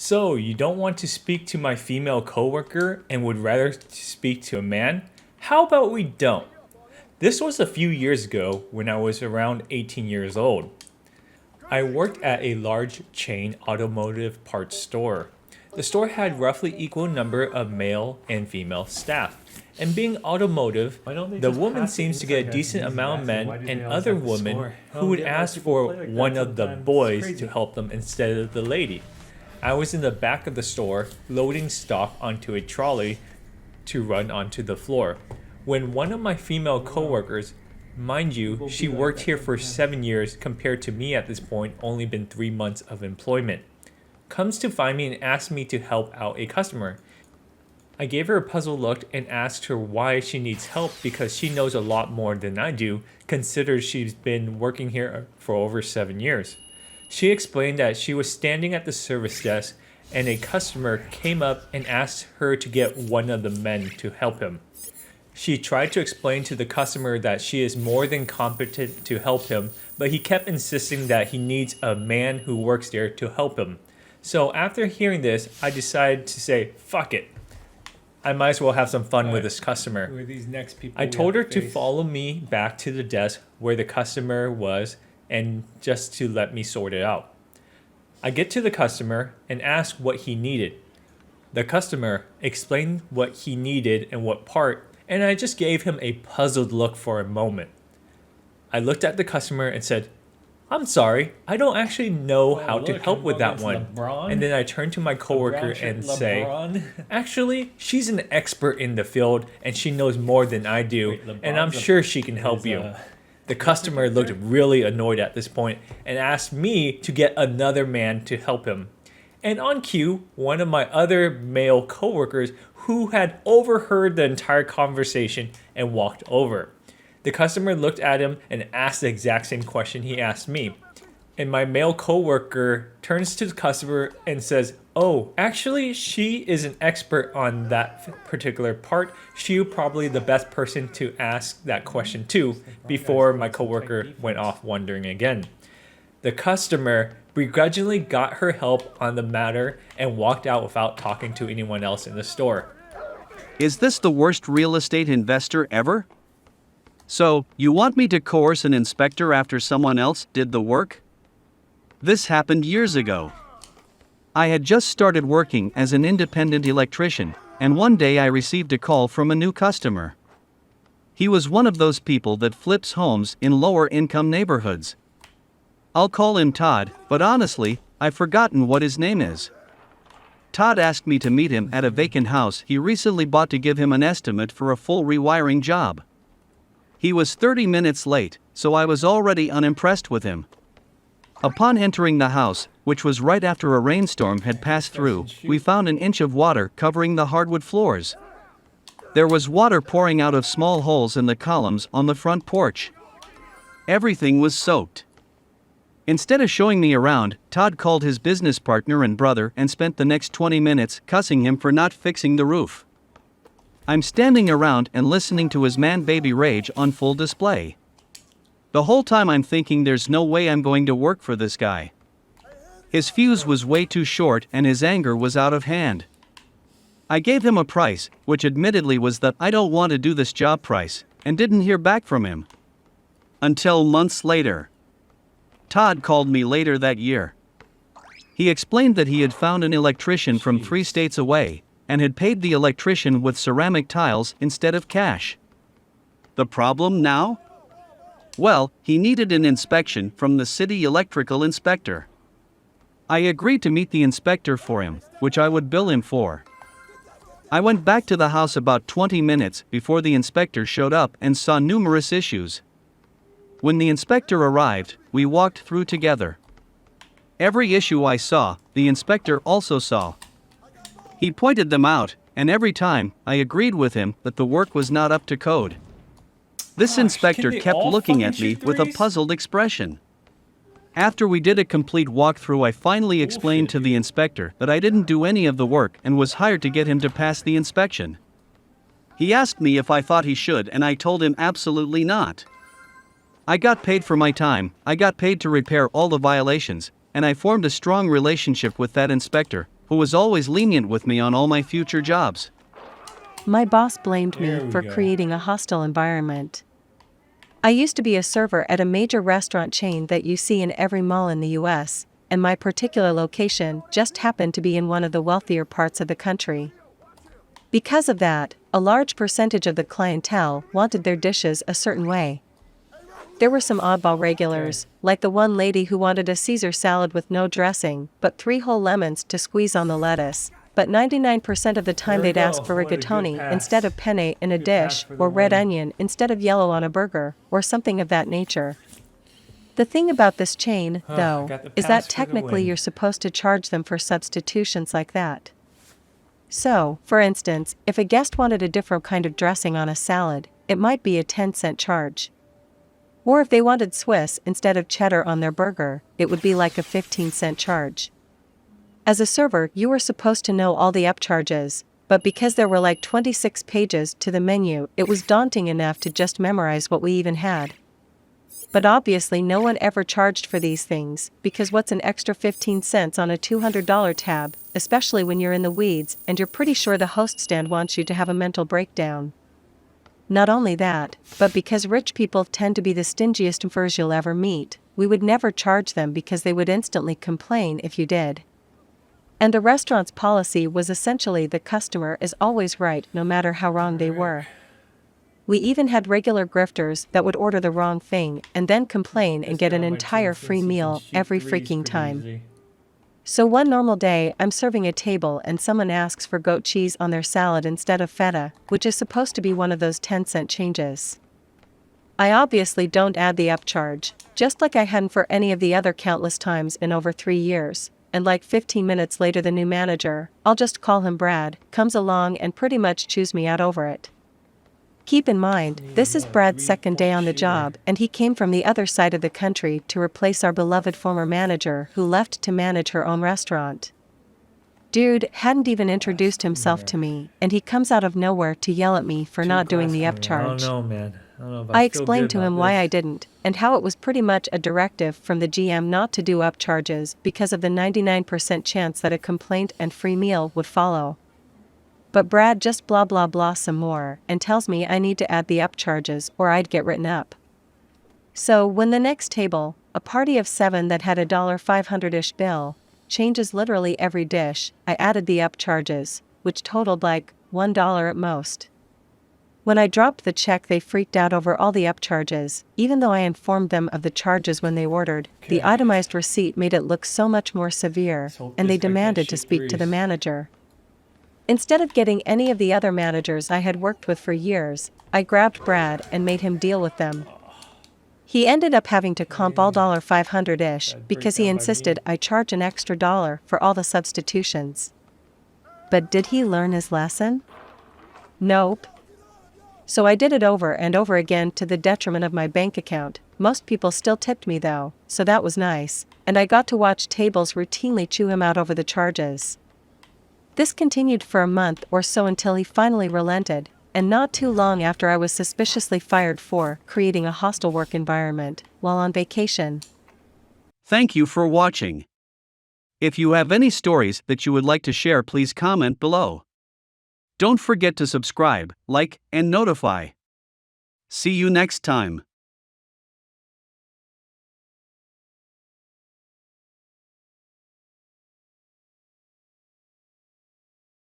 So, you don't want to speak to my female coworker and would rather speak to a man? How about we don't? This was a few years ago when I was around 18 years old. I worked at a large chain automotive parts store. The store had roughly equal number of male and female staff. And being automotive, the woman seems to get a decent amount of men and other women who would ask for one of the boys to help them instead of the lady. I was in the back of the store loading stock onto a trolley to run onto the floor when one of my female coworkers, mind you, she worked here for 7 years compared to me at this point only been 3 months of employment, comes to find me and asks me to help out a customer. I gave her a puzzled look and asked her why she needs help because she knows a lot more than I do, considering she's been working here for over 7 years. She explained that she was standing at the service desk and a customer came up and asked her to get one of the men to help him. She tried to explain to the customer that she is more than competent to help him, but he kept insisting that he needs a man who works there to help him. So after hearing this, I decided to say, fuck it. I might as well have some fun with this customer. Who are these next people I we told her have to to face? follow me back to the desk where the customer was and just to let me sort it out. I get to the customer and ask what he needed. The customer explained what he needed and what part, and I just gave him a puzzled look for a moment. I looked at the customer and said, "I'm sorry, I don't actually know how to look, help I'm with going that one." against LeBron. And then I turned to my coworker and say, "Actually, she's an expert in the field and she knows more than I do, and I'm sure she can help you." The customer looked really annoyed at this point and asked me to get another man to help him. And on cue, one of my other male coworkers who had overheard the entire conversation and walked over. The customer looked at him and asked the exact same question he asked me. And my male coworker turns to the customer and says, "Oh, actually, she is an expert on that particular part. She's probably the best person to ask that question to," before my coworker went off wondering again. The customer begrudgingly got her help on the matter and walked out without talking to anyone else in the store. Is this the worst real estate investor ever? So, you want me to coerce an inspector after someone else did the work? This happened years ago. I had just started working as an independent electrician, and one day I received a call from a new customer. He was one of those people that flips homes in lower income neighborhoods. I'll call him Todd, but honestly, I've forgotten what his name is. Todd asked me to meet him at a vacant house he recently bought to give him an estimate for a full rewiring job. He was 30 minutes late, so I was already unimpressed with him. Upon entering the house, which was right after a rainstorm had passed through, we found an inch of water covering the hardwood floors. There was water pouring out of small holes in the columns on the front porch. Everything was soaked. Instead of showing me around, Todd called his business partner and brother and spent the next 20 minutes cussing him for not fixing the roof. I'm standing around and listening to his man-baby rage on full display. The whole time I'm thinking there's no way I'm going to work for this guy. His fuse was way too short and his anger was out of hand. I gave him a price, which admittedly was the "I don't want to do this job" price, and didn't hear back from him. Until months later. Todd called me later that year. He explained that he had found an electrician from 3 states away, and had paid the electrician with ceramic tiles instead of cash. The problem now? Well, he needed an inspection from the city electrical inspector. I agreed to meet the inspector for him, which I would bill him for. I went back to the house about 20 minutes before the inspector showed up and saw numerous issues. When the inspector arrived, we walked through together. Every issue I saw, the inspector also saw. He pointed them out, and every time, I agreed with him that the work was not up to code. This inspector can they kept all looking fucking at me shoot with a threes? puzzled expression. After we did a complete walkthrough, I finally explained to the inspector that I didn't do any of the work and was hired to get him to pass the inspection. He asked me if I thought he should, and I told him absolutely not. I got paid for my time, I got paid to repair all the violations, and I formed a strong relationship with that inspector, who was always lenient with me on all my future jobs. My boss blamed There me we for go. creating a hostile environment. I used to be a server at a major restaurant chain that you see in every mall in the US, and my particular location just happened to be in one of the wealthier parts of the country. Because of that, a large percentage of the clientele wanted their dishes a certain way. There were some oddball regulars, like the one lady who wanted a Caesar salad with no dressing, but 3 whole lemons to squeeze on the lettuce. But 99% of the time There we they'd ask go. for What a good rigatoni pass. instead of penne in a Good pass dish, for the or red win. onion instead of yellow on a burger, or something of that nature. The thing about this chain, though, got the is pass that for the technically win. you're supposed to charge them for substitutions like that. So, for instance, if a guest wanted a different kind of dressing on a salad, it might be a 10-cent charge. Or if they wanted Swiss instead of cheddar on their burger, it would be like a 15-cent charge. As a server, you were supposed to know all the upcharges, but because there were like 26 pages to the menu, it was daunting enough to just memorize what we even had. But obviously no one ever charged for these things, because what's an extra 15 cents on a $200 tab, especially when you're in the weeds and you're pretty sure the host stand wants you to have a mental breakdown. Not only that, but because rich people tend to be the stingiest furs you'll ever meet, we would never charge them because they would instantly complain if you did. And the restaurant's policy was essentially the customer is always right no matter how wrong they were. We even had regular grifters that would order the wrong thing and then complain and get an entire free meal every freaking time. So one normal day I'm serving a table and someone asks for goat cheese on their salad instead of feta, which is supposed to be one of those 10-cent changes. I obviously don't add the upcharge, just like I hadn't for any of the other countless times in over 3 years, and like 15 minutes later the new manager, I'll just call him Brad, comes along and pretty much chews me out over it. Keep in mind, this is Brad's second day on the job, and he came from the other side of the country to replace our beloved former manager who left to manage her own restaurant. Dude hadn't even introduced himself to me, and he comes out of nowhere to yell at me for not doing the upcharge. I don't know, man. I don't know if I feel explained good to him about why this. I didn't, and how it was pretty much a directive from the GM not to do upcharges because of the 99% chance that a complaint and free meal would follow. But Brad just blah blah blah some more and tells me I need to add the upcharges or I'd get written up. So when the next table, a party of 7 that had a $500-ish bill, changes literally every dish, I added the upcharges, which totaled like $1 at most. When I dropped the check they freaked out over all the upcharges, even though I informed them of the charges when they ordered. The itemized receipt made it look so much more severe, hope and they this guy can't demanded to shoot speak to the threes. manager. Instead of getting any of the other managers I had worked with for years, I grabbed Brad and made him deal with them. He ended up having to comp all $500-ish because he insisted I charge an extra $1 for all the substitutions. But did he learn his lesson? Nope. So I did it over and over again to the detriment of my bank account. Most people still tipped me though, so that was nice, and I got to watch tables routinely chew him out over the charges. This continued for a month or so until he finally relented, and not too long after I was suspiciously fired for creating a hostile work environment while on vacation. Thank you for watching. If you have any stories that you would like to share, please comment below. Don't forget to subscribe, like, and notify. See you next time.